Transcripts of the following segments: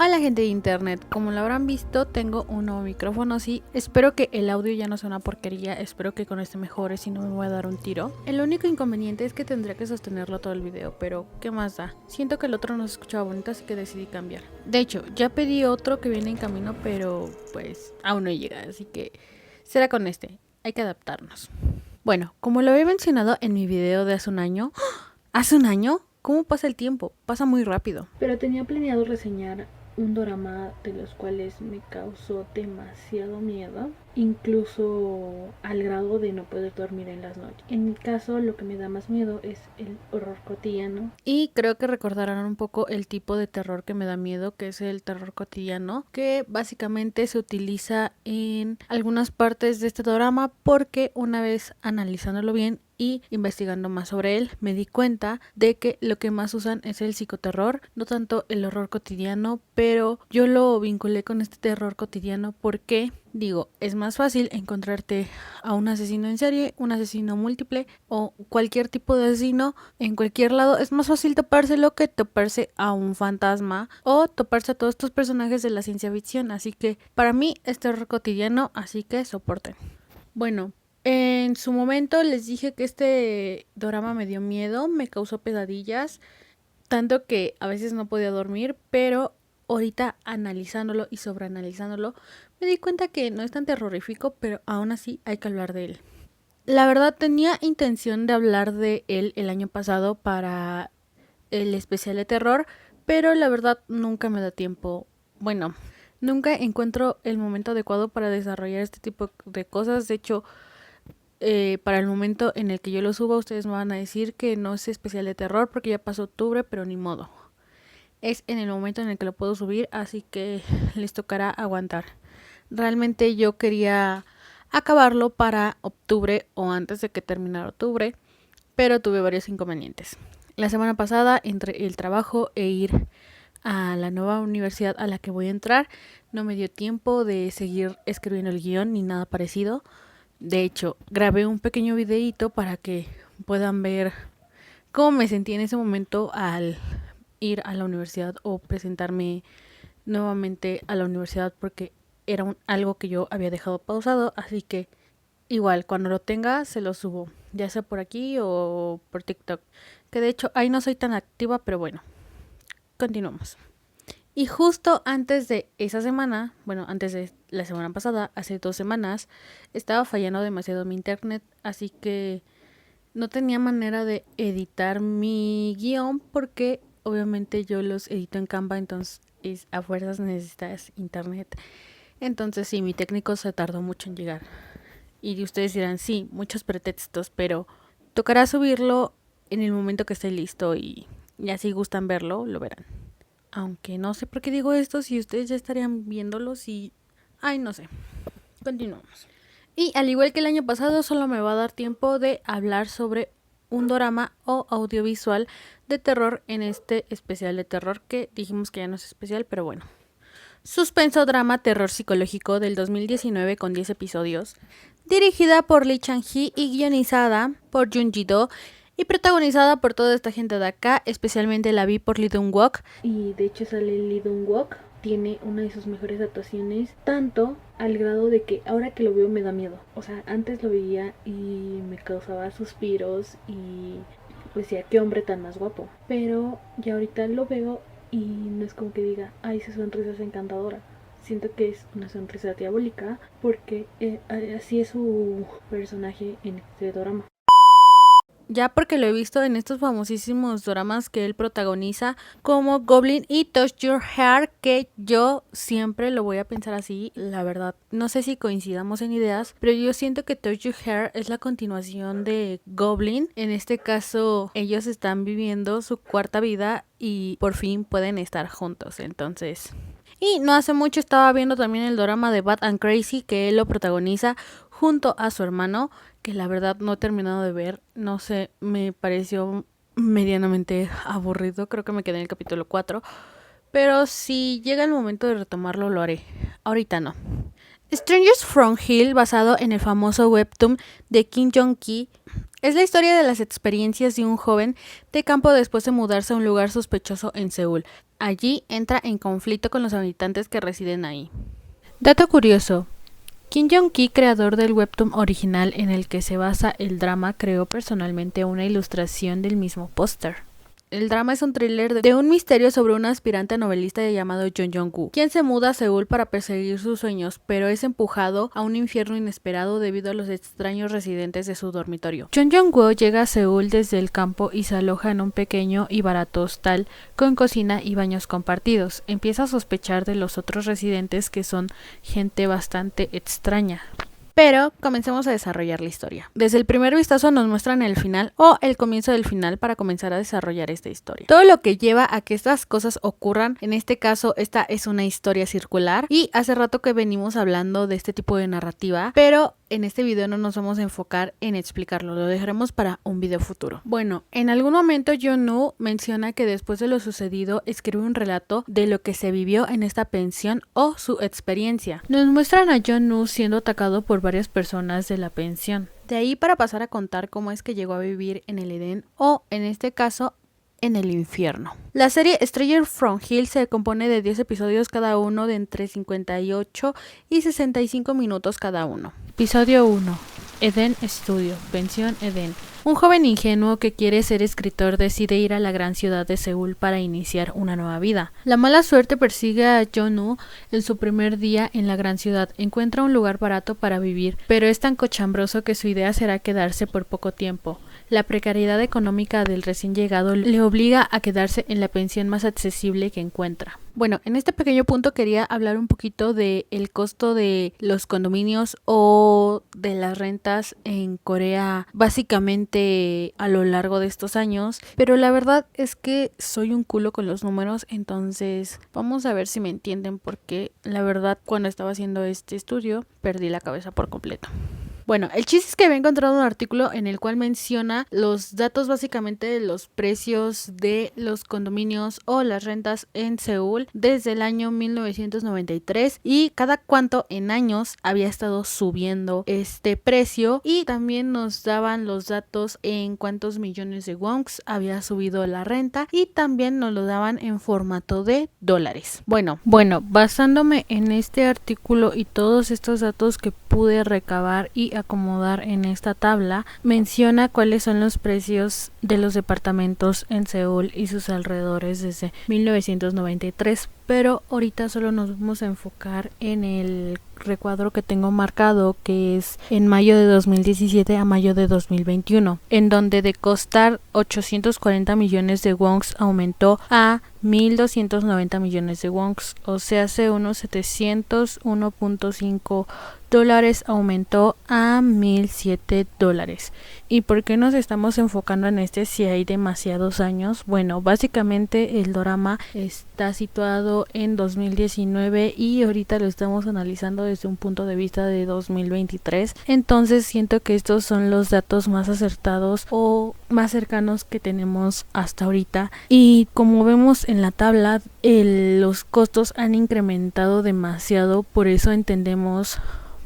Hola gente de internet, como lo habrán visto tengo un nuevo micrófono, sí, espero que el audio ya no sea una porquería, espero que con este mejore, si no me voy a dar un tiro. El único inconveniente es que tendría que sostenerlo todo el video, pero ¿qué más da? Siento que el otro no se escuchaba bonito, así que decidí cambiar. De hecho, ya pedí otro que viene en camino, pero pues aún no llega, así que será con este, hay que adaptarnos. Bueno, como lo había mencionado en mi video de hace un año, ¿hace un año? ¿Cómo pasa el tiempo? Pasa muy rápido. Pero tenía planeado reseñar un dorama de los cuales me causó demasiado miedo, incluso al grado de no poder dormir en las noches. En mi caso, lo que me da más miedo es el horror cotidiano. Y creo que recordarán un poco el tipo de terror que me da miedo, que es el terror cotidiano, que básicamente se utiliza en algunas partes de este dorama porque una vez analizándolo bien y investigando más sobre él, me di cuenta de que lo que más usan es el psicoterror, no tanto el horror cotidiano, pero yo lo vinculé con este terror cotidiano porque, digo, es más fácil encontrarte a un asesino en serie, un asesino múltiple o cualquier tipo de asesino en cualquier lado. Es más fácil topárselo que toparse a un fantasma o toparse a todos estos personajes de la ciencia ficción, así que para mí es terror cotidiano, así que soporten. Bueno, en su momento les dije que este dorama me dio miedo, me causó pesadillas, tanto que a veces no podía dormir, pero ahorita analizándolo y sobreanalizándolo, me di cuenta que no es tan terrorífico, pero aún así hay que hablar de él. La verdad tenía intención de hablar de él el año pasado para el especial de terror, pero la verdad nunca me da tiempo. Bueno, nunca encuentro el momento adecuado para desarrollar este tipo de cosas. De hecho, para el momento en el que yo lo suba, ustedes me van a decir que no es especial de terror porque ya pasó octubre, pero ni modo. Es en el momento en el que lo puedo subir, así que les tocará aguantar. Realmente yo quería acabarlo para octubre o antes de que terminara octubre, pero tuve varios inconvenientes. La semana pasada, entre el trabajo e ir a la nueva universidad a la que voy a entrar, no me dio tiempo de seguir escribiendo el guión ni nada parecido. De hecho, grabé un pequeño videíto para que puedan ver cómo me sentí en ese momento al ir a la universidad o presentarme nuevamente a la universidad porque era algo que yo había dejado pausado, así que igual cuando lo tenga se lo subo, ya sea por aquí o por TikTok, que de hecho ahí no soy tan activa, pero bueno, continuamos. Y justo antes de esa semana, bueno, antes de la semana pasada, hace 2 semanas, estaba fallando demasiado mi internet, así que no tenía manera de editar mi guión porque obviamente yo los edito en Canva, entonces a fuerzas necesitas internet. Entonces sí, mi técnico se tardó mucho en llegar. Y ustedes dirán, sí, muchos pretextos, pero tocará subirlo en el momento que esté listo y si gustan verlo, lo verán. Aunque no sé por qué digo esto, si ustedes ya estarían viéndolos y... Ay, no sé. Continuamos. Y al igual que el año pasado, solo me va a dar tiempo de hablar sobre un dorama o audiovisual de terror en este especial de terror, que dijimos que ya no es especial, pero bueno. Suspenso drama terror psicológico del 2019 con 10 episodios, dirigida por Lee Chang-hee y guionizada por Jun Ji-do y protagonizada por toda esta gente de acá, especialmente la vi por Lee Dong-wook. Y de hecho sale Lee Dong-wook, tiene una de sus mejores actuaciones, tanto al grado de que ahora que lo veo me da miedo. O sea, antes lo veía y me causaba suspiros y decía, qué hombre tan más guapo. Pero ya ahorita lo veo y no es como que diga, ay, esa sonrisa es encantadora. Siento que es una sonrisa diabólica porque así es su personaje en este drama. Ya porque lo he visto en estos famosísimos dramas que él protagoniza como Goblin y Touch Your Hair, que yo siempre lo voy a pensar así, la verdad. No sé si coincidamos en ideas, pero yo siento que Touch Your Hair es la continuación de Goblin. En este caso, ellos están viviendo su cuarta vida y por fin pueden estar juntos, entonces... Y no hace mucho estaba viendo también el drama de Bad and Crazy, que él lo protagoniza junto a su hermano, que la verdad no he terminado de ver, no sé, me pareció medianamente aburrido, creo que me quedé en el capítulo 4, pero si llega el momento de retomarlo lo haré, ahorita no. Strangers from Hell, basado en el famoso webtoon de Kim Jong-ki, Es la historia de las experiencias de un joven de campo después de mudarse a un lugar sospechoso en Seúl. Allí entra en conflicto con los habitantes que residen ahí. Dato curioso. Kim Jong-ki, creador del webtoon original en el que se basa el drama, creó personalmente una ilustración del mismo póster. El drama es un thriller de un misterio sobre un aspirante novelista llamado Jung Jong-woo, quien se muda a Seúl para perseguir sus sueños, pero es empujado a un infierno inesperado debido a los extraños residentes de su dormitorio. Jung Jong-woo llega a Seúl desde el campo y se aloja en un pequeño y barato hostal con cocina y baños compartidos. Empieza a sospechar de los otros residentes, que son gente bastante extraña. Pero comencemos a desarrollar la historia. Desde el primer vistazo nos muestran el final o el comienzo del final para comenzar a desarrollar esta historia. Todo lo que lleva a que estas cosas ocurran, en este caso esta es una historia circular y hace rato que venimos hablando de este tipo de narrativa, pero en este video no nos vamos a enfocar en explicarlo, lo dejaremos para un video futuro. Bueno, en algún momento Jong-woo menciona que después de lo sucedido escribe un relato de lo que se vivió en esta pensión o su experiencia. Nos muestran a Jong-woo siendo atacado por varias personas de la pensión. De ahí para pasar a contar cómo es que llegó a vivir en el Edén o, en este caso, en el infierno. La serie Stranger from Hell se compone de 10 episodios cada uno de entre 58 y 65 minutos cada uno. Episodio 1. Eden Studio, Pensión Eden. Un joven ingenuo que quiere ser escritor decide ir a la gran ciudad de Seúl para iniciar una nueva vida. La mala suerte persigue a Jong-woo en su primer día en la gran ciudad. Encuentra un lugar barato para vivir, pero es tan cochambroso que su idea será quedarse por poco tiempo. La precariedad económica del recién llegado le obliga a quedarse en la pensión más accesible que encuentra. Bueno, en este pequeño punto quería hablar un poquito del costo de los condominios o de las rentas en Corea, básicamente a lo largo de estos años, pero la verdad es que soy un culo con los números, entonces vamos a ver si me entienden, porque la verdad cuando estaba haciendo este estudio perdí la cabeza por completo. Bueno, el chiste es que había encontrado un artículo en el cual menciona los datos básicamente de los precios de los condominios o las rentas en Seúl desde el año 1993 y cada cuánto en años había estado subiendo este precio, y también nos daban los datos en cuántos millones de wons había subido la renta y también nos lo daban en formato de dólares. Bueno, basándome en este artículo y todos estos datos que pude recabar y acomodar en esta tabla, menciona cuáles son los precios de los departamentos en Seúl y sus alrededores desde 1993, pero ahorita solo nos vamos a enfocar en el recuadro que tengo marcado, que es en mayo de 2017 a mayo de 2021, en donde de costar 840 millones de wons aumentó a 1.290 millones de wons, o sea, hace unos 701.5 dólares aumentó a 1.007 dólares. ¿Y por qué nos estamos enfocando en este si hay demasiados años? Bueno, básicamente el drama está situado en 2019 y ahorita lo estamos analizando desde un punto de vista de 2023. Entonces siento que estos son los datos más acertados o más cercanos que tenemos hasta ahorita. Y como vemos en la tabla, los costos han incrementado demasiado, por eso entendemos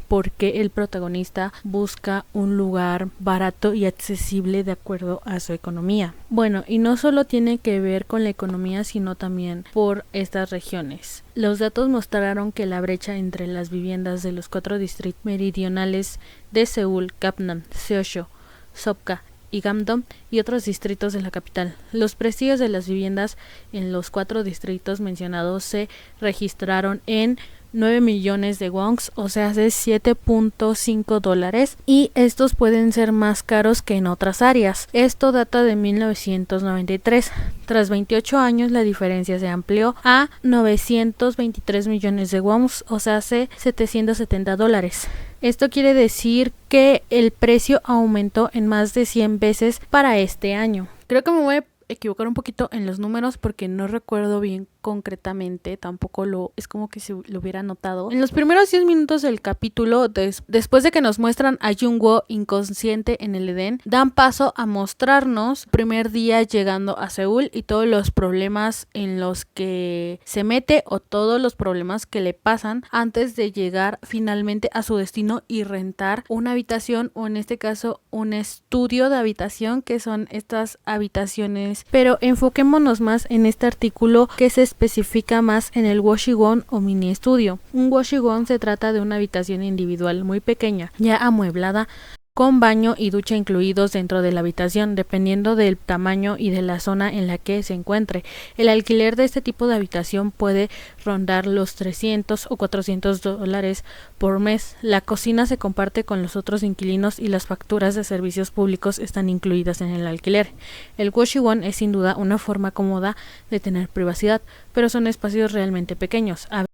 porque el protagonista busca un lugar barato y accesible de acuerdo a su economía. Bueno, y no solo tiene que ver con la economía, sino también por estas regiones. Los datos mostraron que la brecha entre las viviendas de los 4 distritos meridionales de Seúl, Gangnam, Seocho, Sopka y Gamdong y otros distritos de la capital. Los precios de las viviendas en los 4 distritos mencionados se registraron en 9 millones de wons, o sea, de 7.5 dólares, y estos pueden ser más caros que en otras áreas. Esto data de 1993. Tras 28 años la diferencia se amplió a 923 millones de wons, o sea, hace 770 dólares. Esto quiere decir que el precio aumentó en más de 100 veces para este año. Creo que me voy a equivocar un poquito en los números porque no recuerdo bien concretamente, tampoco es como que se lo hubiera notado. En los primeros 10 minutos del capítulo, después de que nos muestran a Jung-woo inconsciente en el Edén, dan paso a mostrarnos el primer día llegando a Seúl y todos los problemas en los que se mete o todos los problemas que le pasan antes de llegar finalmente a su destino y rentar una habitación, o en este caso un estudio de habitación, que son estas habitaciones. Pero enfoquémonos más en este artículo que se especifica más en el washigwon o mini estudio. Un washigwon se trata de una habitación individual muy pequeña, ya amueblada, con baño y ducha incluidos dentro de la habitación, dependiendo del tamaño y de la zona en la que se encuentre. El alquiler de este tipo de habitación puede rondar los $300 o $400 por mes. La cocina se comparte con los otros inquilinos y las facturas de servicios públicos están incluidas en el alquiler. El washigwon es sin duda una forma cómoda de tener privacidad, pero son espacios realmente pequeños, a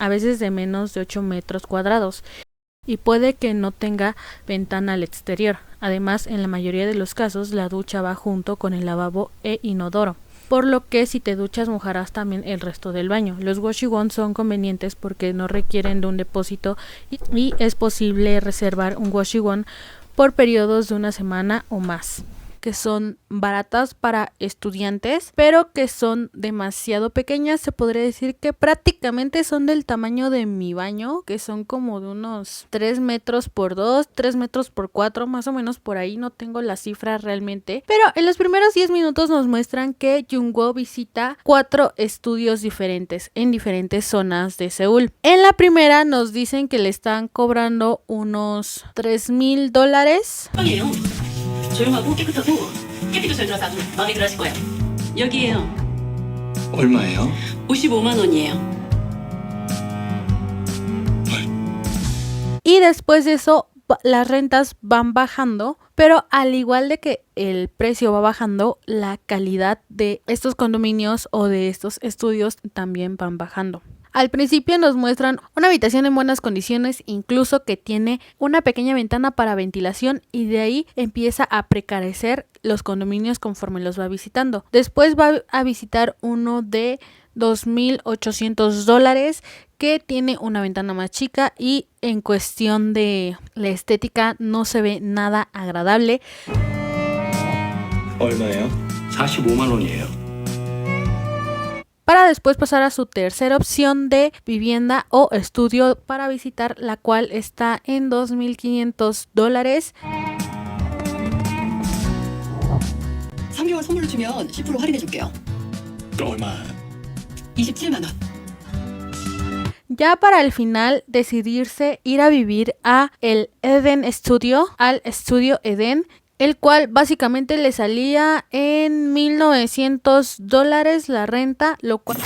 veces de menos de 8 metros cuadrados. Y puede que no tenga ventana al exterior. Además, en la mayoría de los casos, la ducha va junto con el lavabo e inodoro, por lo que si te duchas mojarás también el resto del baño. Los washigwon son convenientes porque no requieren de un depósito y es posible reservar un washigwon por periodos de una semana o más, que son baratas para estudiantes, pero que son demasiado pequeñas. Se podría decir que prácticamente son del tamaño de mi baño, que son como de unos 3 metros por 2, 3 metros por 4, más o menos por ahí, no tengo la cifra realmente. Pero en los primeros 10 minutos nos muestran que Jung-woo visita 4 estudios diferentes en diferentes zonas de Seúl. En la primera nos dicen que le están cobrando unos $3,000. 조용하고 깨끗하고 햇빛도 잘 들어서 아주 마음에 들어 하실 거예요. 여기에요. 얼마예요? 55만 원이에요. Y después de eso las rentas van bajando, pero al igual de que el precio va bajando, la calidad de estos condominios o de estos estudios también van bajando. Al principio nos muestran una habitación en buenas condiciones, incluso que tiene una pequeña ventana para ventilación, y de ahí empieza a precarecer los condominios conforme los va visitando. Después va a visitar uno de $2,800 que tiene una ventana más chica y en cuestión de la estética no se ve nada agradable. 얼마예요? 45만 원이에요. Para después pasar a su tercera opción de vivienda o estudio para visitar, la cual está en $2,500. 3개월 선물로 주면 10% 할인해 줄게요. 그럼 얼마? 27만 원. Ya para el final decidirse ir a vivir a el Eden Studio, al estudio Eden, el cual básicamente le salía en $1,900 la renta, lo cual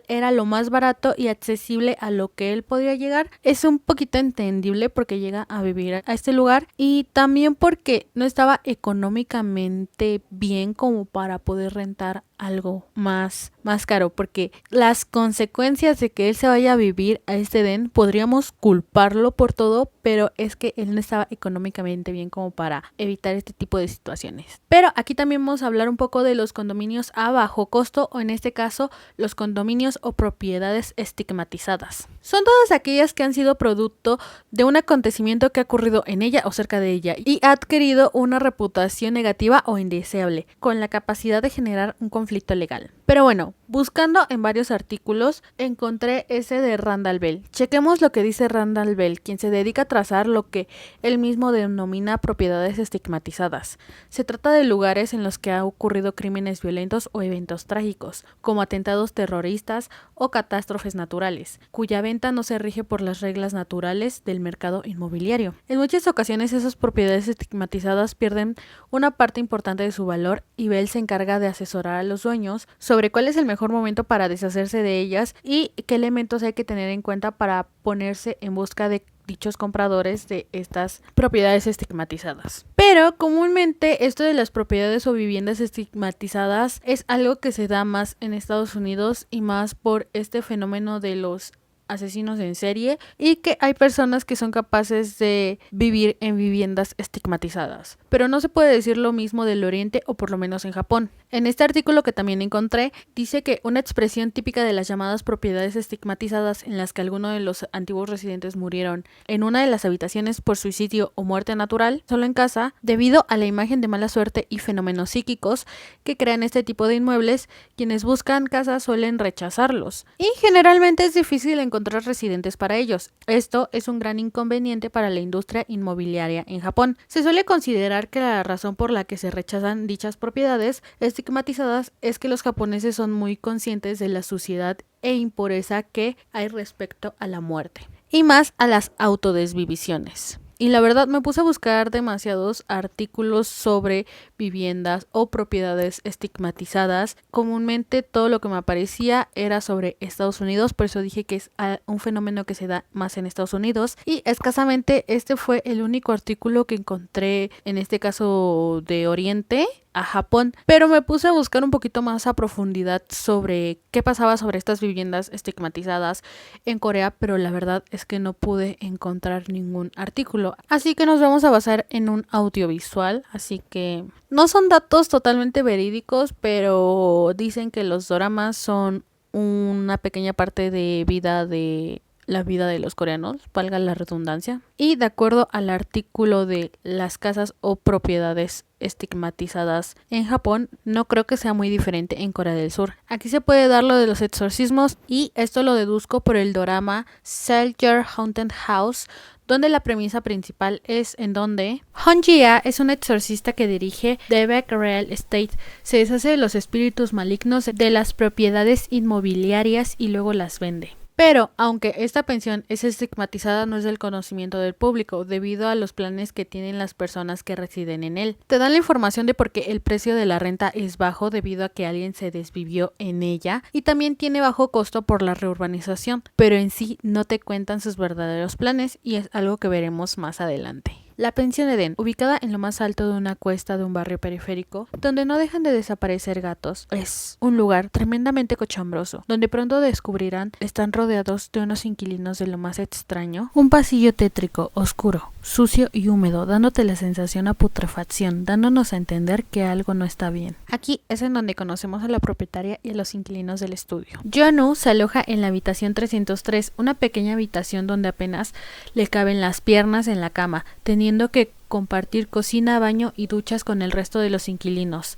era lo más barato y accesible a lo que él podría llegar. Es un poquito entendible porque llega a vivir a este lugar, y también porque no estaba económicamente bien como para poder rentar algo más caro, porque las consecuencias de que él se vaya a vivir a este Edén podríamos culparlo por todo, pero es que él no estaba económicamente bien como para evitar este tipo de situaciones. Pero aquí también vamos a hablar un poco de los condominios a bajo costo, o en este caso los condominios o propiedades estigmatizadas. Son todas aquellas que han sido producto de un acontecimiento que ha ocurrido en ella o cerca de ella y ha adquirido una reputación negativa o indeseable, con la capacidad de generar un conflicto legal. Pero bueno, buscando en varios artículos encontré ese de Randall Bell. Chequemos lo que dice Randall Bell, quien se dedica a trazar lo que él mismo denomina propiedades estigmatizadas. Se trata de lugares en los que ha ocurrido crímenes violentos o eventos trágicos, como atentados terroristas o catástrofes naturales, cuya venta no se rige por las reglas naturales del mercado inmobiliario. En muchas ocasiones esas propiedades estigmatizadas pierden una parte importante de su valor, y Bell se encarga de asesorar a los dueños sobre cuál es el mejor momento para deshacerse de ellas y qué elementos hay que tener en cuenta para ponerse en busca de dichos compradores de estas propiedades estigmatizadas. Pero comúnmente esto de las propiedades o viviendas estigmatizadas es algo que se da más en Estados Unidos, y más por este fenómeno de los asesinos en serie y que hay personas que son capaces de vivir en viviendas estigmatizadas. Pero no se puede decir lo mismo del Oriente o por lo menos en Japón. En este artículo que también encontré, dice que una expresión típica de las llamadas propiedades estigmatizadas en las que algunos de los antiguos residentes murieron en una de las habitaciones por suicidio o muerte natural, solo en casa, debido a la imagen de mala suerte y fenómenos psíquicos que crean este tipo de inmuebles, quienes buscan casas suelen rechazarlos. Y generalmente es difícil encontrar residentes para ellos. Esto es un gran inconveniente para la industria inmobiliaria en Japón. Se suele considerar que la razón por la que se rechazan dichas propiedades estigmatizadas es que los japoneses son muy conscientes de la suciedad e impureza que hay respecto a la muerte, y más a las autodesvivisiones. Y la verdad me puse a buscar demasiados artículos sobre viviendas o propiedades estigmatizadas. Comúnmente todo lo que me aparecía era sobre Estados Unidos, por eso dije que es un fenómeno que se da más en Estados Unidos. Y escasamente este fue el único artículo que encontré, en este caso de Oriente a Japón, pero me puse a buscar un poquito más a profundidad sobre qué pasaba sobre estas viviendas estigmatizadas en Corea, pero la verdad es que no pude encontrar ningún artículo, así que nos vamos a basar en un audiovisual, así que no son datos totalmente verídicos, pero dicen que los doramas son una pequeña parte de la vida de los coreanos, valga la redundancia. Y de acuerdo al artículo de las casas o propiedades estigmatizadas en Japón, no creo que sea muy diferente en Corea del Sur. Aquí se puede dar lo de los exorcismos y esto lo deduzco por el dorama Sell Your Haunted House, donde la premisa principal es en donde Hong Jia es un exorcista que dirige Daebaek Real Estate, se deshace de los espíritus malignos de las propiedades inmobiliarias y luego las vende. Pero, aunque esta pensión es estigmatizada, no es del conocimiento del público, debido a los planes que tienen las personas que residen en él. Te dan la información de por qué el precio de la renta es bajo debido a que alguien se desvivió en ella, y también tiene bajo costo por la reurbanización, pero en sí no te cuentan sus verdaderos planes y es algo que veremos más adelante. La pensión Eden, ubicada en lo más alto de una cuesta de un barrio periférico, donde no dejan de desaparecer gatos, es un lugar tremendamente cochambroso, donde pronto descubrirán están rodeados de unos inquilinos de lo más extraño. Un pasillo tétrico, oscuro, sucio y húmedo, dándote la sensación a putrefacción, dándonos a entender que algo no está bien. Aquí es en donde conocemos a la propietaria y a los inquilinos del estudio. Jonu se aloja en la habitación 303, una pequeña habitación donde apenas le caben las piernas en la cama, teniendo que compartir cocina, baño y duchas con el resto de los inquilinos,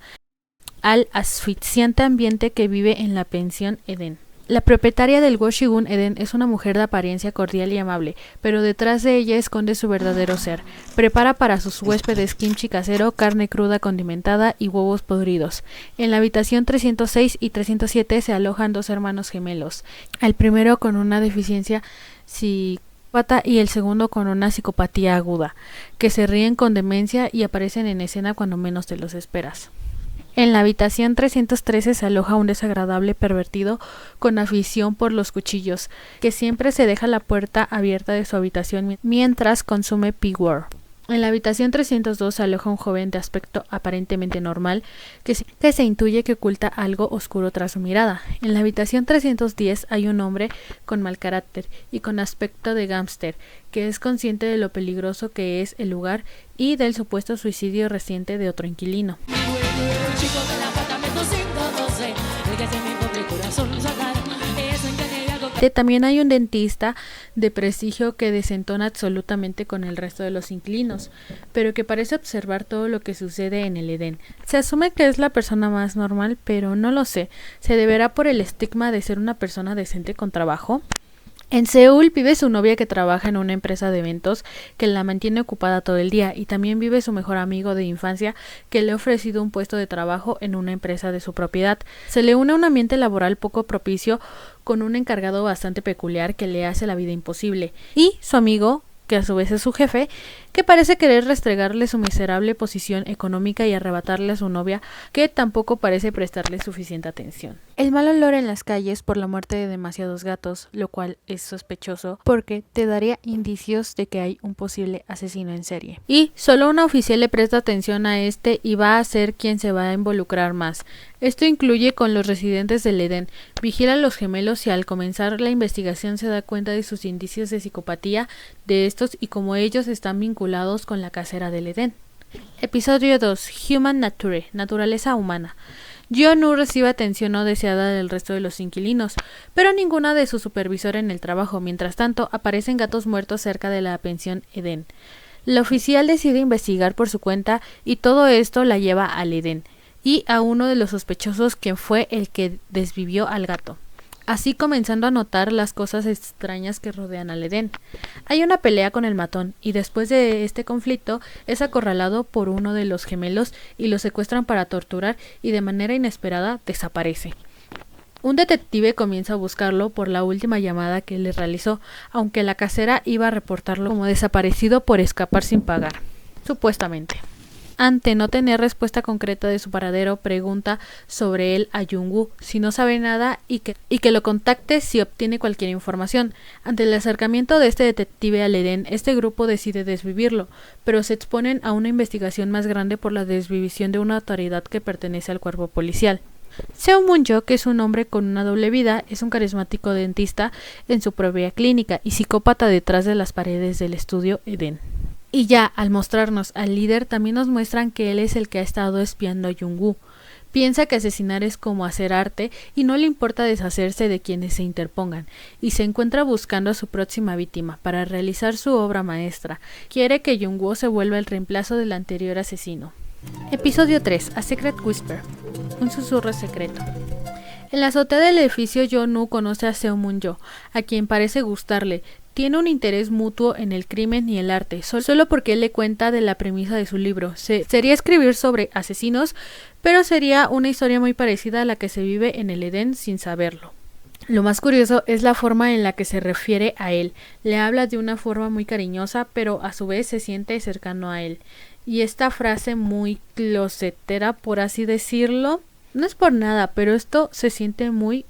al asfixiante ambiente que vive en la pensión Eden. La propietaria del Goshigun Eden es una mujer de apariencia cordial y amable, pero detrás de ella esconde su verdadero ser. Prepara para sus huéspedes kimchi casero, carne cruda condimentada y huevos podridos. En la habitación 306 y 307 se alojan dos hermanos gemelos, el primero con una deficiencia psicópata y el segundo con una psicopatía aguda, que se ríen con demencia y aparecen en escena cuando menos te los esperas. En la habitación 313 se aloja un desagradable pervertido con afición por los cuchillos, que siempre se deja la puerta abierta de su habitación mientras consume pigwort. En la habitación 302 se aloja un joven de aspecto aparentemente normal que se intuye que oculta algo oscuro tras su mirada. En la habitación 310 hay un hombre con mal carácter y con aspecto de gángster que es consciente de lo peligroso que es el lugar y del supuesto suicidio reciente de otro inquilino. También hay un dentista de prestigio que desentona absolutamente con el resto de los inquilinos, pero que parece observar todo lo que sucede en el Edén. Se asume que es la persona más normal, pero no lo sé. ¿Se deberá por el estigma de ser una persona decente con trabajo? En Seúl vive su novia que trabaja en una empresa de eventos que la mantiene ocupada todo el día, y también vive su mejor amigo de infancia que le ha ofrecido un puesto de trabajo en una empresa de su propiedad. Se le une un ambiente laboral poco propicio con un encargado bastante peculiar que le hace la vida imposible, y su amigo, que a su vez es su jefe, que parece querer restregarle su miserable posición económica y arrebatarle a su novia, que tampoco parece prestarle suficiente atención. El mal olor en las calles por la muerte de demasiados gatos, lo cual es sospechoso porque te daría indicios de que hay un posible asesino en serie. Y solo una oficial le presta atención a este y va a ser quien se va a involucrar más. Esto incluye con los residentes del Edén. Vigila a los gemelos y al comenzar la investigación se da cuenta de sus indicios de psicopatía de estos y cómo ellos están vinculados con la casera del Edén. Episodio 2. Human Nature. Naturaleza humana. Yeon-woo recibe atención no deseada del resto de los inquilinos, pero ninguna de su supervisor en el trabajo. Mientras tanto, aparecen gatos muertos cerca de la pensión Edén. La oficial decide investigar por su cuenta y todo esto la lleva al Edén y a uno de los sospechosos, quien fue el que desvivió al gato, así comenzando a notar las cosas extrañas que rodean al Edén. Hay una pelea con el matón y después de este conflicto es acorralado por uno de los gemelos y lo secuestran para torturar y de manera inesperada desaparece. Un detective comienza a buscarlo por la última llamada que le realizó, aunque la casera iba a reportarlo como desaparecido por escapar sin pagar, supuestamente. Ante no tener respuesta concreta de su paradero, pregunta sobre él a Yeon-woo si no sabe nada y que lo contacte si obtiene cualquier información. Ante el acercamiento de este detective al Edén, este grupo decide desvivirlo, pero se exponen a una investigación más grande por la desvivisión de una autoridad que pertenece al cuerpo policial. Seo Moon-jo, que es un hombre con una doble vida, es un carismático dentista en su propia clínica y psicópata detrás de las paredes del estudio Edén. Y ya, al mostrarnos al líder, también nos muestran que él es el que ha estado espiando a Yeon-woo. Piensa que asesinar es como hacer arte y no le importa deshacerse de quienes se interpongan, y se encuentra buscando a su próxima víctima para realizar su obra maestra. Quiere que Yeon-woo se vuelva el reemplazo del anterior asesino. Episodio 3. A Secret Whisper. Un susurro secreto. En la azotea del edificio, Yeon-woo conoce a Seo Moon-jo, a quien parece gustarle. Tiene un interés mutuo en el crimen y el arte, solo porque él le cuenta de la premisa de su libro. Sería escribir sobre asesinos, pero sería una historia muy parecida a la que se vive en el Edén sin saberlo. Lo más curioso es la forma en la que se refiere a él. Le habla de una forma muy cariñosa, pero a su vez se siente cercano a él. Y esta frase muy closetera, por así decirlo, no es por nada, pero esto se siente muy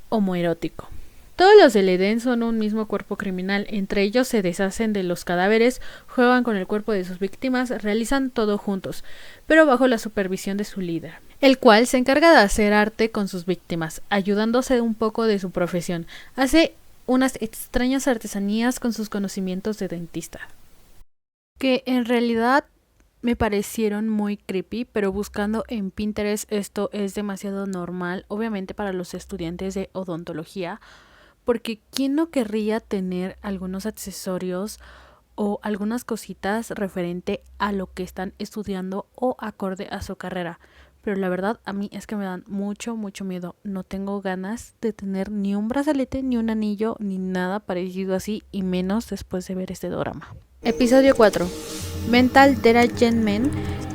homoerótico. Todos los del Edén son un mismo cuerpo criminal, entre ellos se deshacen de los cadáveres, juegan con el cuerpo de sus víctimas, realizan todo juntos, pero bajo la supervisión de su líder, el cual se encarga de hacer arte con sus víctimas, ayudándose un poco de su profesión. Hace unas extrañas artesanías con sus conocimientos de dentista, que en realidad me parecieron muy creepy, pero buscando en Pinterest esto es demasiado normal, obviamente para los estudiantes de odontología, porque ¿quién no querría tener algunos accesorios o algunas cositas referente a lo que están estudiando o acorde a su carrera? Pero la verdad a mí es que me dan mucho miedo. No tengo ganas de tener ni un brazalete, ni un anillo, ni nada parecido así, y menos después de ver este drama. Episodio 4. Mental Derangement.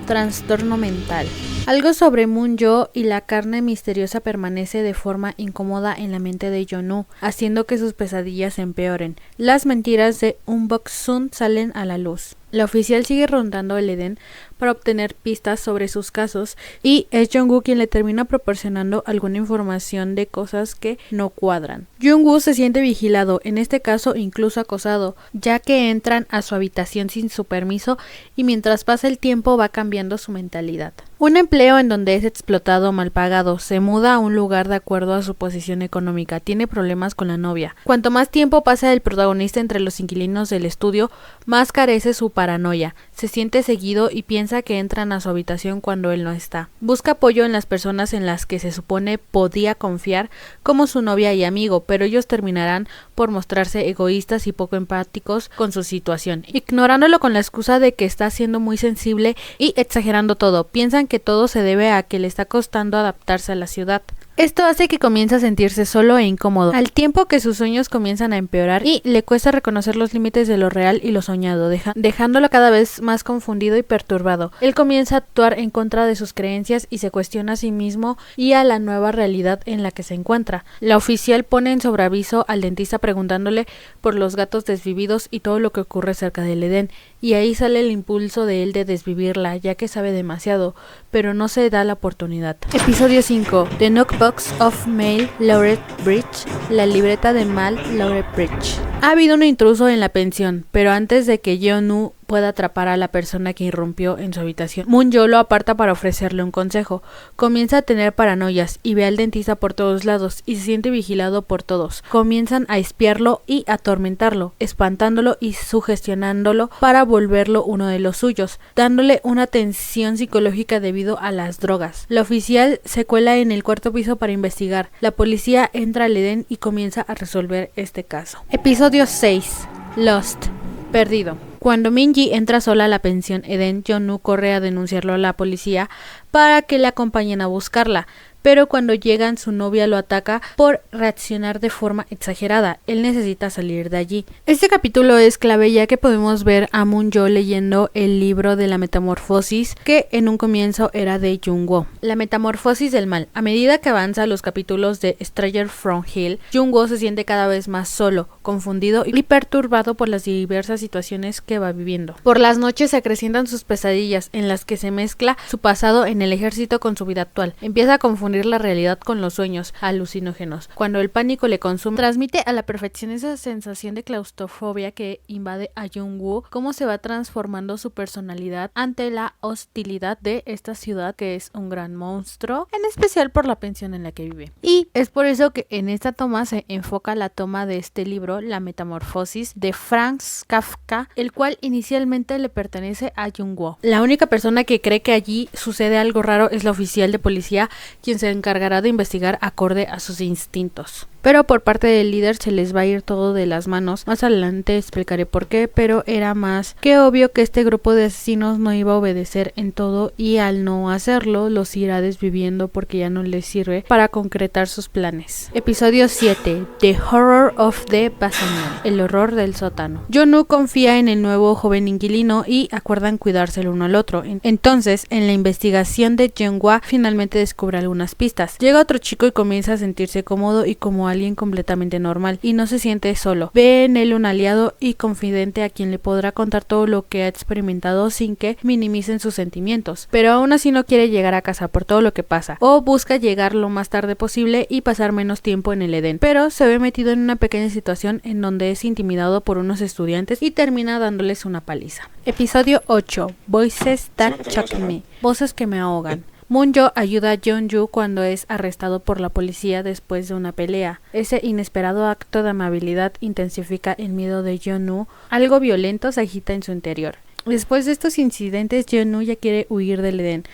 Trastorno mental. Algo sobre Moon-jo y la carne misteriosa permanece de forma incómoda en la mente de Yeon-woo, haciendo que sus pesadillas empeoren. Las mentiras de Un-bok-sun salen a la luz. La oficial sigue rondando el Edén para obtener pistas sobre sus casos y es Yeon-woo quien le termina proporcionando alguna información de cosas que no cuadran. Yeon-woo se siente vigilado, en este caso incluso acosado, ya que entran a su habitación sin su permiso y mientras pasa el tiempo va cambiando su mentalidad. Un empleo en donde es explotado, mal pagado, se muda a un lugar de acuerdo a su posición económica, tiene problemas con la novia. Cuanto más tiempo pasa el protagonista entre los inquilinos del estudio, más carece su paranoia, se siente seguido y piensa que entran a su habitación cuando él no está. Busca apoyo en las personas en las que se supone podía confiar, como su novia y amigo, pero ellos terminarán por mostrarse egoístas y poco empáticos con su situación, ignorándolo con la excusa de que está siendo muy sensible y exagerando todo. Piensan que todo se debe a que le está costando adaptarse a la ciudad. Esto hace que comience a sentirse solo e incómodo, al tiempo que sus sueños comienzan a empeorar y le cuesta reconocer los límites de lo real y lo soñado, dejándolo cada vez más confundido y perturbado. Él comienza a actuar en contra de sus creencias y se cuestiona a sí mismo y a la nueva realidad en la que se encuentra. La oficial pone en sobreaviso al dentista preguntándole por los gatos desvividos y todo lo que ocurre cerca del Edén, y ahí sale el impulso de él de desvivirla, ya que sabe demasiado, pero no se da la oportunidad. Episodio 5. The Notebook of Mal Laurel Bridge, la libreta de Mal Laurel Bridge. Ha habido un intruso en la pensión, pero antes de que Yeon-woo pueda atrapar a la persona que irrumpió en su habitación, Moon-jo lo aparta para ofrecerle un consejo. Comienza a tener paranoias y ve al dentista por todos lados y se siente vigilado por todos. Comienzan a espiarlo y atormentarlo, espantándolo y sugestionándolo para volverlo uno de los suyos, dándole una tensión psicológica debido a las drogas. La oficial se cuela en el cuarto piso para investigar. La policía entra al Edén y comienza a resolver este caso. Episodio 6. Lost. Perdido. Cuando Minji entra sola a la pensión Eden, Yeon-woo corre a denunciarlo a la policía para que le acompañen a buscarla, pero cuando llegan su novia lo ataca por reaccionar de forma exagerada. Él necesita salir de allí. Este capítulo es clave ya que podemos ver a Moon-jo leyendo el libro de la metamorfosis que en un comienzo era de Jung-woo. La metamorfosis del mal. A medida que avanza los capítulos de Stranger from Hell, Jung-woo se siente cada vez más solo, confundido y perturbado por las diversas situaciones que va viviendo. Por las noches se acrecientan sus pesadillas en las que se mezcla su pasado en el ejército con su vida actual. Empieza a confundir la realidad con los sueños alucinógenos. Cuando el pánico le consume, transmite a la perfección esa sensación de claustrofobia que invade a Jung-woo, cómo se va transformando su personalidad ante la hostilidad de esta ciudad que es un gran monstruo, en especial por la pensión en la que vive. Y es por eso que en esta toma se enfoca la toma de este libro, La Metamorfosis, de Franz Kafka, el cual inicialmente le pertenece a Jung-woo. La única persona que cree que allí sucede algo raro es la oficial de policía, quien se encargará de investigar acorde a sus instintos. Pero por parte del líder se les va a ir todo de las manos. Más adelante explicaré por qué, pero era más que obvio que este grupo de asesinos no iba a obedecer en todo y al no hacerlo los irá desviviendo porque ya no les sirve para concretar sus planes. Episodio 7. The Horror of the Basement. El horror del sótano. Yeon-woo confía en el nuevo joven inquilino y acuerdan cuidarse el uno al otro. Entonces, en la investigación de Jeong-woo finalmente descubre algunas pistas. Llega otro chico y comienza a sentirse cómodo y como alguien completamente normal y no se siente solo. Ve en él un aliado y confidente a quien le podrá contar todo lo que ha experimentado sin que minimicen sus sentimientos, pero aún así no quiere llegar a casa por todo lo que pasa o busca llegar lo más tarde posible y pasar menos tiempo en el Edén, pero se ve metido en una pequeña situación en donde es intimidado por unos estudiantes y termina dándoles una paliza. Episodio 8. Voices that choke me. Voces que me ahogan. Moon-jo ayuda a Yeon-woo cuando es arrestado por la policía después de una pelea. Ese inesperado acto de amabilidad intensifica el miedo de Yeon-woo. Algo violento se agita en su interior. Después de estos incidentes, Yeon-woo ya quiere huir del Edén.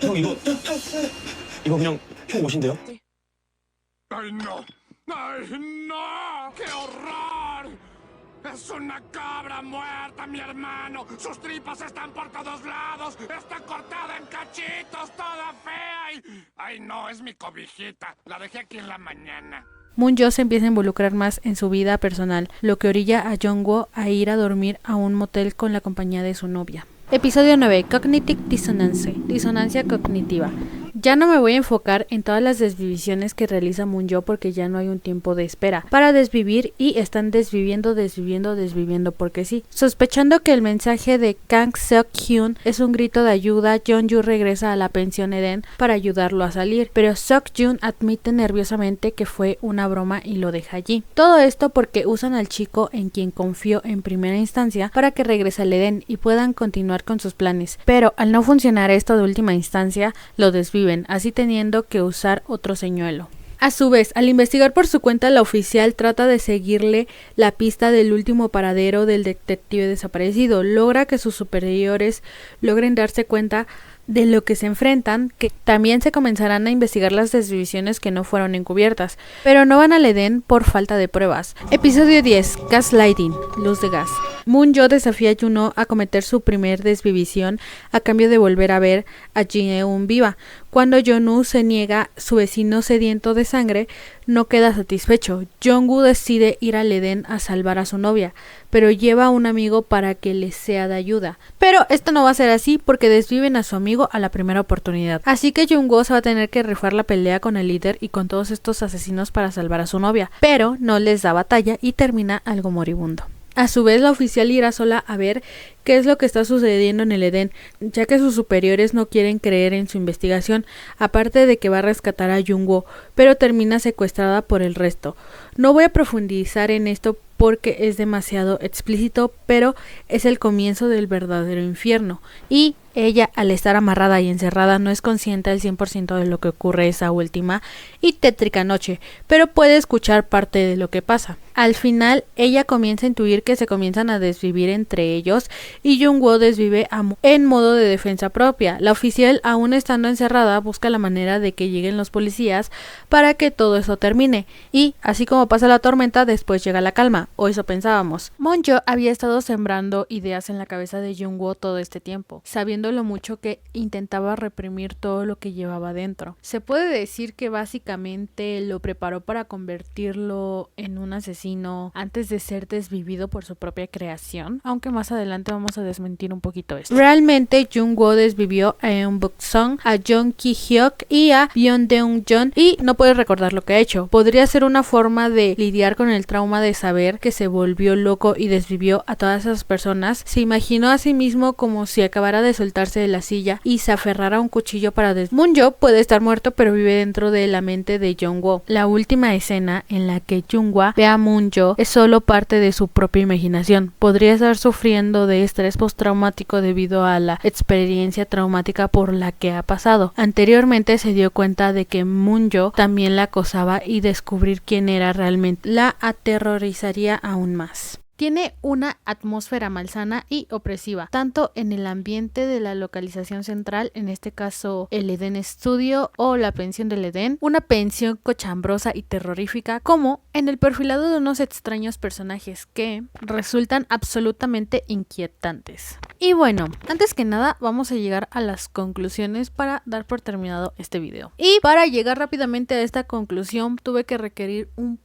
형 이거 그냥 형 옷인데요? ¡Ay, no! ¡Ay, no! ¡Qué horror! ¡Es una cabra muerta, mi hermano! ¡Sus tripas están por todos lados! ¡Está cortada en cachitos, toda fea! ¡Ay, no! Es mi cobijita. La dejé aquí en la mañana. Moon-jo se empieza a involucrar más en su vida personal, lo que orilla a Yeon-woo a ir a dormir a un motel con la compañía de su novia. Episodio 9. Cognitive Dissonance. Disonancia cognitiva. Ya no me voy a enfocar en todas las desvivisiones que realiza Moon-jo porque ya no hay un tiempo de espera para desvivir y están desviviendo porque sí. Sospechando que el mensaje de Kang Seok-hyun es un grito de ayuda, Yeon-woo regresa a la pensión Eden para ayudarlo a salir, pero Seok-jun admite nerviosamente que fue una broma y lo deja allí. Todo esto porque usan al chico en quien confió en primera instancia para que regrese al Eden y puedan continuar con sus planes, pero al no funcionar esto de última instancia, lo desviven, así teniendo que usar otro señuelo. A su vez, al investigar por su cuenta, la oficial trata de seguirle la pista del último paradero del detective desaparecido. Logra que sus superiores logren darse cuenta de lo que se enfrentan, que también se comenzarán a investigar las desviaciones que no fueron encubiertas, pero no van al Edén por falta de pruebas. Episodio 10. Gaslighting. Luz de gas. Moon-jo desafía a Juno a cometer su primer desvivisión a cambio de volver a ver a Jin-eun viva. Cuando Jong-woo se niega, su vecino sediento de sangre no queda satisfecho. Jong-woo decide ir al Edén a salvar a su novia, pero lleva a un amigo para que le sea de ayuda. Pero esto no va a ser así porque desviven a su amigo a la primera oportunidad. Así que Jong-woo se va a tener que rifar la pelea con el líder y con todos estos asesinos para salvar a su novia, pero no les da batalla y termina algo moribundo. A su vez, la oficial irá sola a ver qué es lo que está sucediendo en el Edén, ya que sus superiores no quieren creer en su investigación, aparte de que va a rescatar a Jung-woo, pero termina secuestrada por el resto. No voy a profundizar en esto porque es demasiado explícito, pero es el comienzo del verdadero infierno, y ella, al estar amarrada y encerrada, no es consciente al 100% de lo que ocurre esa última y tétrica noche, pero puede escuchar parte de lo que pasa. Al final, ella comienza a intuir que se comienzan a desvivir entre ellos y Jung-woo desvive en modo de defensa propia. La oficial, aún estando encerrada, busca la manera de que lleguen los policías para que todo eso termine. Y, así como pasa la tormenta, después llega la calma, o eso pensábamos. Moon-jo había estado sembrando ideas en la cabeza de Jung-woo todo este tiempo, sabiendo lo mucho que intentaba reprimir todo lo que llevaba dentro. Se puede decir que básicamente lo preparó para convertirlo en un asesino antes de ser desvivido por su propia creación, aunque más adelante vamos a desmentir un poquito esto. Realmente Jung-woo desvivió a Eun Buk-sung, a Jung Ki-hyuk y a Byung Deung-jeon y no puede recordar lo que ha hecho. Podría ser una forma de lidiar con el trauma de saber que se volvió loco y desvivió a todas esas personas. Se imaginó a sí mismo como si acabara de soltarse de la silla y se aferrara a un cuchillo para Moon-jo puede estar muerto, pero vive dentro de la mente de Jung-woo. La última escena en la que Jung-woo ve a Moon-jo es solo parte de su propia imaginación. Podría estar sufriendo de estrés postraumático debido a la experiencia traumática por la que ha pasado. Anteriormente se dio cuenta de que Moon-jo también la acosaba y descubrir quién era realmente la aterrorizaría aún más. Tiene una atmósfera malsana y opresiva, tanto en el ambiente de la localización central, en este caso el Eden Studio o la pensión del Edén, una pensión cochambrosa y terrorífica, como en el perfilado de unos extraños personajes que resultan absolutamente inquietantes. Y bueno, antes que nada vamos a llegar a las conclusiones para dar por terminado este video. Y para llegar rápidamente a esta conclusión tuve que requerir un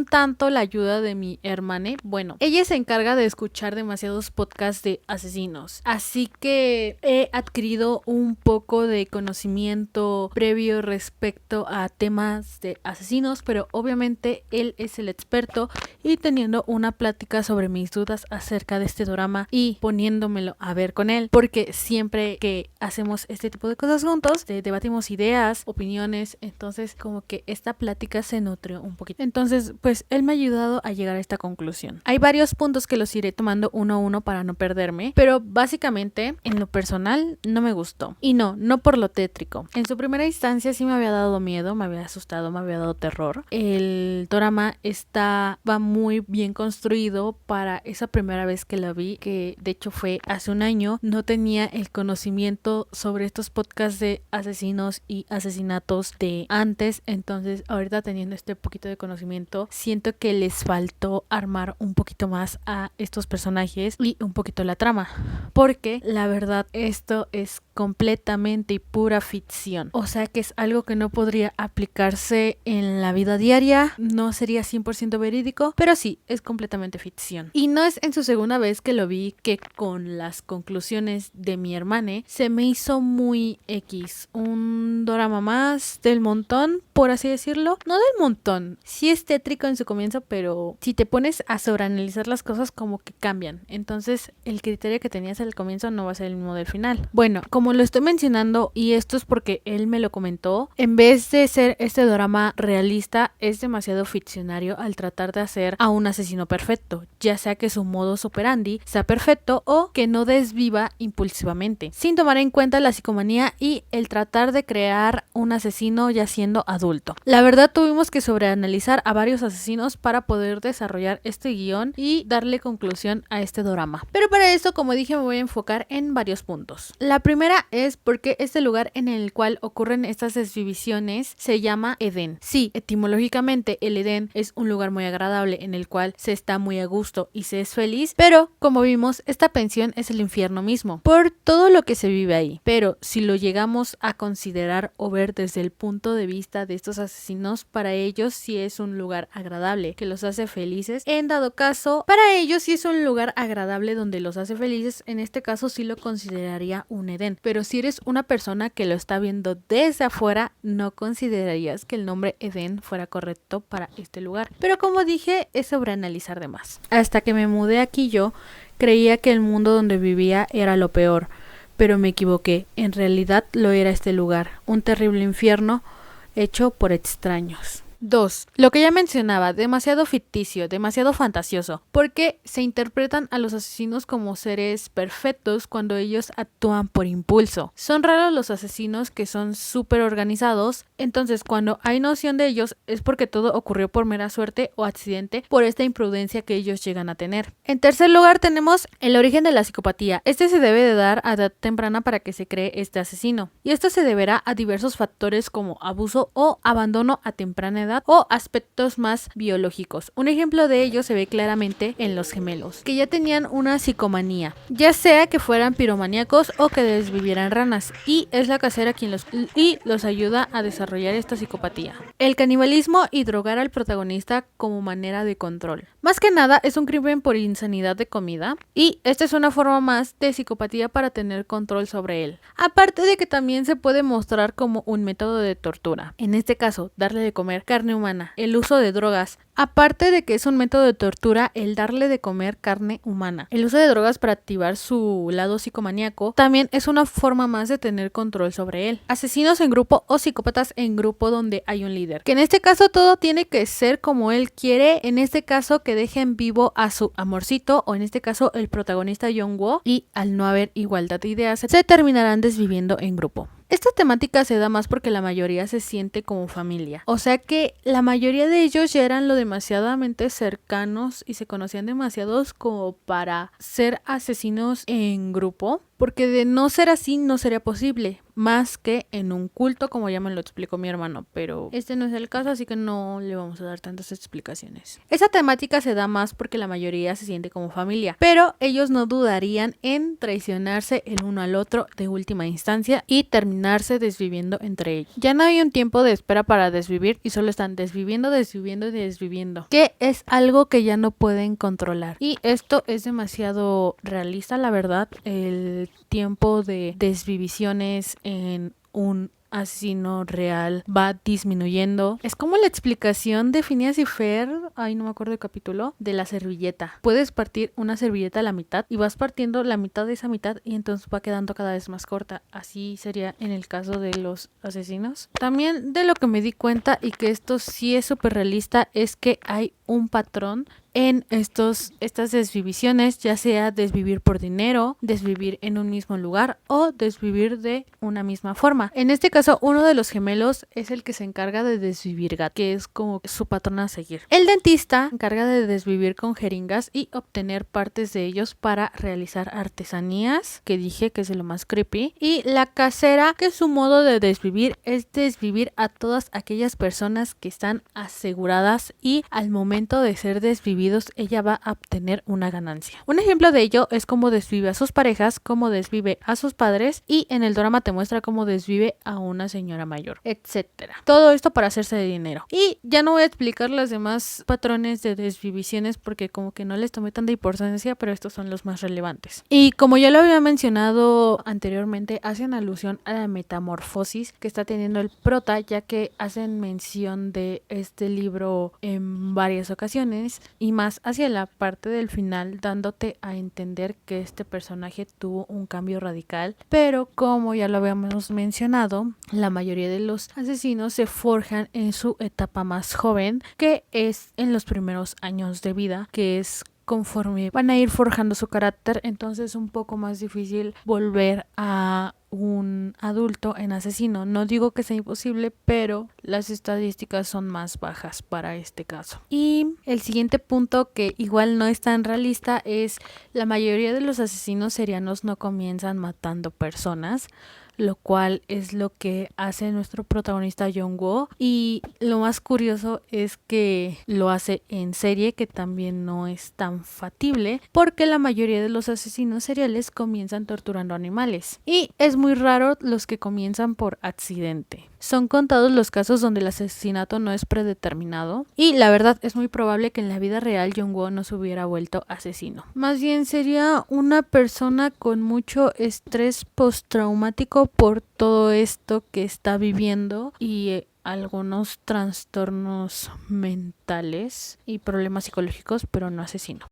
tanto la ayuda de mi hermana. Bueno, ella se encarga de escuchar demasiados podcasts de asesinos, así que he adquirido un poco de conocimiento previo respecto a temas de asesinos, pero obviamente él es el experto, y teniendo una plática sobre mis dudas acerca de este drama y poniéndomelo a ver con él, porque siempre que hacemos este tipo de cosas juntos, debatimos ideas, opiniones, entonces como que esta plática se nutre un poquito. Entonces, pues él me ha ayudado a llegar a esta conclusión. Hay varios puntos que los iré tomando uno a uno para no perderme, pero básicamente en lo personal no me gustó. Y no por lo tétrico. En su primera instancia sí me había dado miedo, me había asustado, me había dado terror. El drama va muy bien construido para esa primera vez que lo vi, que de hecho fue hace un año. No tenía el conocimiento sobre estos podcasts de asesinos y asesinatos de antes, entonces ahorita teniendo este poquito de conocimiento, siento que les faltó armar un poquito más a estos personajes y un poquito la trama, porque la verdad esto es completamente y pura ficción, o sea que es algo que no podría aplicarse en la vida diaria, no sería 100% verídico, pero sí, es completamente ficción. Y no es en su segunda vez que lo vi que con las conclusiones de mi hermana se me hizo muy X, un drama más del montón, por así decirlo, no del montón, sí es tétrico en su comienzo, pero si te pones a sobreanalizar las cosas como que cambian, entonces el criterio que tenías al comienzo no va a ser el mismo del final. Bueno, como lo estoy mencionando, y esto es porque él me lo comentó, en vez de ser este drama realista, es demasiado ficcionario al tratar de hacer a un asesino perfecto, ya sea que su modus operandi sea perfecto o que no desviva impulsivamente, sin tomar en cuenta la psicomanía y el tratar de crear un asesino ya siendo adulto. La verdad tuvimos que sobreanalizar a varios asesinos para poder desarrollar este guión y darle conclusión a este drama. Pero para esto, como dije, me voy a enfocar en varios puntos. La primera primera es porque este lugar en el cual ocurren estas desvivisiones se llama Edén. Sí, etimológicamente el Edén es un lugar muy agradable en el cual se está muy a gusto y se es feliz, pero como vimos, esta pensión es el infierno mismo, por todo lo que se vive ahí. Pero si lo llegamos a considerar o ver desde el punto de vista de estos asesinos, para ellos sí es un lugar agradable, que los hace felices. En dado caso, para ellos sí es un lugar agradable donde los hace felices, en este caso sí lo consideraría un Edén. Pero si eres una persona que lo está viendo desde afuera, no considerarías que el nombre Edén fuera correcto para este lugar. Pero como dije, es sobreanalizar de más. Hasta que me mudé aquí yo, creía que el mundo donde vivía era lo peor, pero me equivoqué. En realidad lo era este lugar, un terrible infierno hecho por extraños. 2. Lo que ya mencionaba, demasiado ficticio, demasiado fantasioso, porque se interpretan a los asesinos como seres perfectos cuando ellos actúan por impulso. Son raros los asesinos que son súper organizados, entonces cuando hay noción de ellos es porque todo ocurrió por mera suerte o accidente por esta imprudencia que ellos llegan a tener. En tercer lugar tenemos el origen de la psicopatía. Este se debe de dar a edad temprana para que se cree este asesino, y esto se deberá a diversos factores como abuso o abandono a temprana edad o aspectos más biológicos. Un ejemplo de ello se ve claramente en los gemelos, que ya tenían una psicomanía, ya sea que fueran piromaníacos o que desvivieran ranas, y es la casera quien los ayuda a desarrollar esta psicopatía. El canibalismo y drogar al protagonista como manera de control. Más que nada es un crimen por insanidad de comida, y esta es una forma más de psicopatía para tener control sobre él. Aparte de que también se puede mostrar como un método de tortura. En este caso, darle de comer carne humana, el uso de drogas. Aparte de que es un método de tortura el darle de comer carne humana, el uso de drogas para activar su lado psicomaníaco también es una forma más de tener control sobre él. Asesinos en grupo o psicópatas en grupo donde hay un líder, que en este caso todo tiene que ser como él quiere, en este caso que dejen vivo a su amorcito, o en este caso el protagonista Jong-woo, y al no haber igualdad de ideas se terminarán desviviendo en grupo. Esta temática se da más porque la mayoría se siente como familia, o sea que la mayoría de ellos ya eran lo demasiadamente cercanos y se conocían demasiados como para ser asesinos en grupo, porque de no ser así no sería posible, más que en un culto, como ya me lo explicó mi hermano, pero este no es el caso, así que no le vamos a dar tantas explicaciones. Esa temática se da más porque la mayoría se siente como familia, pero ellos no dudarían en traicionarse el uno al otro de última instancia y terminarse desviviendo entre ellos. Ya no hay un tiempo de espera para desvivir y solo están desviviendo, que es algo que ya no pueden controlar, y esto es demasiado realista, la verdad. El tiempo de desvivisiones en un asesino real va disminuyendo. Es como la explicación de Phineas y Ferb, no me acuerdo el capítulo, de la servilleta. Puedes partir una servilleta a la mitad y vas partiendo la mitad de esa mitad y entonces va quedando cada vez más corta. Así sería en el caso de los asesinos. También de lo que me di cuenta, y que esto sí es súper realista, es que hay un patrón en estas desvivisiones, ya sea desvivir por dinero, desvivir en un mismo lugar o desvivir de una misma forma. En este caso, uno de los gemelos es el que se encarga de desvivir gato, que es como su patrón a seguir. El dentista se encarga de desvivir con jeringas y obtener partes de ellos para realizar artesanías, que dije que es de lo más creepy. Y la casera, que su modo de desvivir es desvivir a todas aquellas personas que están aseguradas, y al momento de ser desvividos ella va a obtener una ganancia. Un ejemplo de ello es cómo desvive a sus parejas, cómo desvive a sus padres, y en el drama te muestra cómo desvive a una señora mayor, etcétera. Todo esto para hacerse de dinero. Y ya no voy a explicar los demás patrones de desvivisiones porque como que no les tomé tanta importancia, pero estos son los más relevantes. Y como ya lo había mencionado anteriormente, hacen alusión a la metamorfosis que está teniendo el prota, ya que hacen mención de este libro en varias ocasiones, y más hacia la parte del final, dándote a entender que este personaje tuvo un cambio radical. Pero como ya lo habíamos mencionado, la mayoría de los asesinos se forjan en su etapa más joven, que es en los primeros años de vida, que es conforme van a ir forjando su carácter, entonces es un poco más difícil volver a un adulto en asesino. No digo que sea imposible, pero las estadísticas son más bajas para este caso. Y el siguiente punto, que igual no es tan realista, es la mayoría de los asesinos serianos no comienzan matando personas, lo cual es lo que hace nuestro protagonista Jong-woo, y lo más curioso es que lo hace en serie, que también no es tan factible porque la mayoría de los asesinos seriales comienzan torturando animales y es muy raro los que comienzan por accidente. Son contados los casos donde el asesinato no es predeterminado y la verdad es muy probable que en la vida real Jong-woo no se hubiera vuelto asesino. Más bien sería una persona con mucho estrés postraumático por todo esto que está viviendo y algunos trastornos mentales y problemas psicológicos, pero no asesino.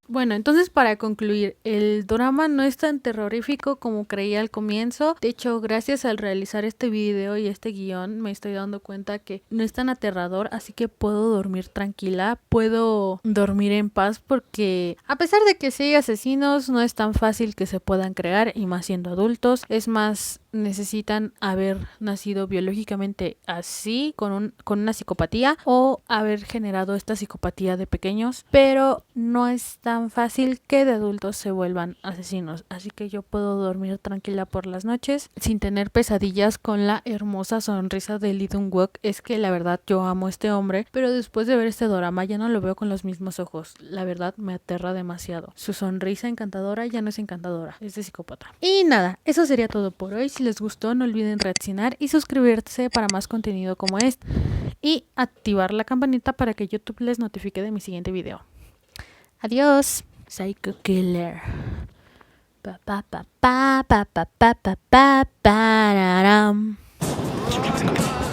Bueno, entonces para concluir, el drama no es tan terrorífico como creía al comienzo. De hecho, gracias al realizar este video y este guión, me estoy dando cuenta que no es tan aterrador, así que puedo dormir tranquila, puedo dormir en paz, porque a pesar de que sí hay asesinos, no es tan fácil que se puedan crear, y más siendo adultos. Es más, necesitan haber nacido biológicamente así, con una psicopatía, o haber generado esta psicopatía de pequeños, pero no es tan fácil que de adultos se vuelvan asesinos, así que yo puedo dormir tranquila por las noches sin tener pesadillas con la hermosa sonrisa de Lee Dong-wook. Es que la verdad yo amo a este hombre, pero después de ver este drama ya no lo veo con los mismos ojos. La verdad me aterra demasiado. Su sonrisa encantadora ya no es encantadora, es de psicópata. Y nada, eso sería todo por hoy. Si les gustó, no olviden reaccionar y suscribirse para más contenido como este, y activar la campanita para que YouTube les notifique de mi siguiente video. Adiós. Psycho Killer. Pa pa pa pa pa pa pa pa pa pararam. 지금 생각해.